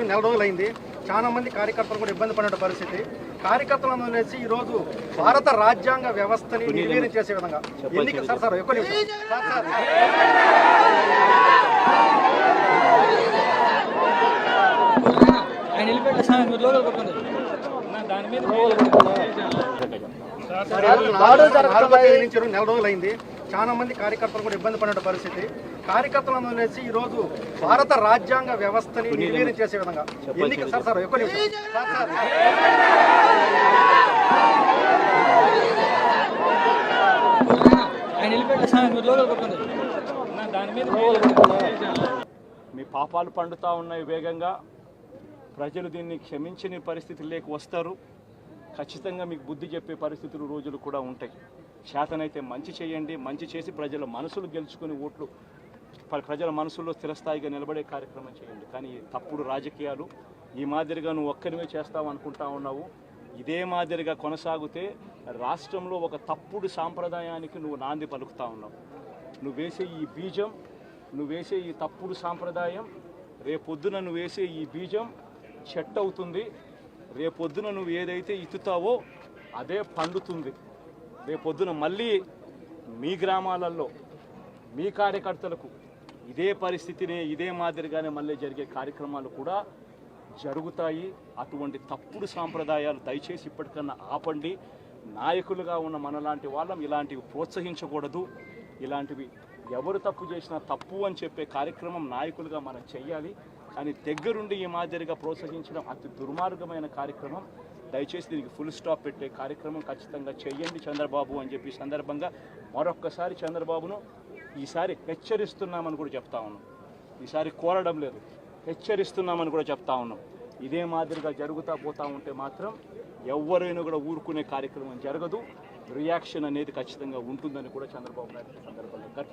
నెల రోజులైంది. చాలా మంది కార్యకర్తలు కూడా ఇబ్బంది పడిన పరిస్థితి. కార్యకర్తలను వదిలేసి ఈ రోజు భారత రాజ్యాంగ వ్యవస్థని నిర్వీర్యం చేసే విధంగా ఎన్నిక సార్ ఎక్కువ నెల రోజులైంది. చాలా మంది కార్యకర్తలు కూడా ఇబ్బంది పడిన పరిస్థితి. కార్యకర్తలను వదిలేసి ఈ రోజు భారత రాజ్యాంగ వ్యవస్థని నిర్వీర్యం చేసే విధంగా ఎన్నిక సార్ ఎక్కువ మీ పాపాలు పండుతా ఉన్నాయి వేగంగా. ప్రజలు దీన్ని క్షమించని పరిస్థితుల్లోకి వస్తారు. ఖచ్చితంగా మీకు బుద్ధి చెప్పే పరిస్థితులు రోజులు కూడా ఉంటాయి. శాతనైతే మంచి చేయండి, మంచి చేసి ప్రజల మనసులు గెలుచుకుని ఓట్లు ప్రజల మనసుల్లో స్థిరస్థాయిగా నిలబడే కార్యక్రమం చేయండి. కానీ తప్పుడు రాజకీయాలు ఈ మాదిరిగా నువ్వు ఒక్కరివే చేస్తావు అనుకుంటా ఉన్నావు. ఇదే మాదిరిగా కొనసాగితే రాష్ట్రంలో ఒక తప్పుడు సాంప్రదాయానికి నువ్వు నాంది పలుకుతా ఉన్నావు. నువ్వు వేసే ఈ బీజం, నువ్వు వేసే ఈ తప్పుడు సాంప్రదాయం, రేపొద్దున నువ్వు వేసే ఈ బీజం చెట్టు అవుతుంది. రేపొద్దున నువ్వు ఏదైతే ఇత్తుతావో అదే పండుతుంది. రేపొద్దున మళ్ళీ మీ గ్రామాలలో మీ కార్యకర్తలకు ఇదే పరిస్థితిని ఇదే మాదిరిగానే మళ్ళీ జరిగే కార్యక్రమాలు కూడా జరుగుతాయి. అటువంటి తప్పుడు సాంప్రదాయాలు దయచేసి ఇప్పటికన్నా ఆపండి. నాయకులుగా ఉన్న మనలాంటి వాళ్ళం ఇలాంటివి ప్రోత్సహించకూడదు. ఇలాంటివి ఎవరు తప్పు చేసినా తప్పు అని చెప్పే కార్యక్రమం నాయకులుగా మనం చెయ్యాలి. కానీ దగ్గరుండి ఈ మాదిరిగా ప్రోత్సహించడం అతి దుర్మార్గమైన కార్యక్రమం. దయచేసి దీనికి ఫుల్ స్టాప్ పెట్టే కార్యక్రమం ఖచ్చితంగా చెయ్యండి చంద్రబాబు అని చెప్పి సందర్భంగా మరొక్కసారి చంద్రబాబును ఈసారి హెచ్చరిస్తున్నామని కూడా చెప్తా ఉన్నాం. ఈసారి కోరడం లేదు, హెచ్చరిస్తున్నామని కూడా చెప్తా ఉన్నాం. ఇదే మాదిరిగా జరుగుతూ పోతూ ఉంటే మాత్రం ఎవరైనా కూడా ఊరుకునే కార్యక్రమం జరగదు. రియాక్షన్ అనేది ఖచ్చితంగా ఉంటుందని కూడా చంద్రబాబు నాయుడు సందర్భంగా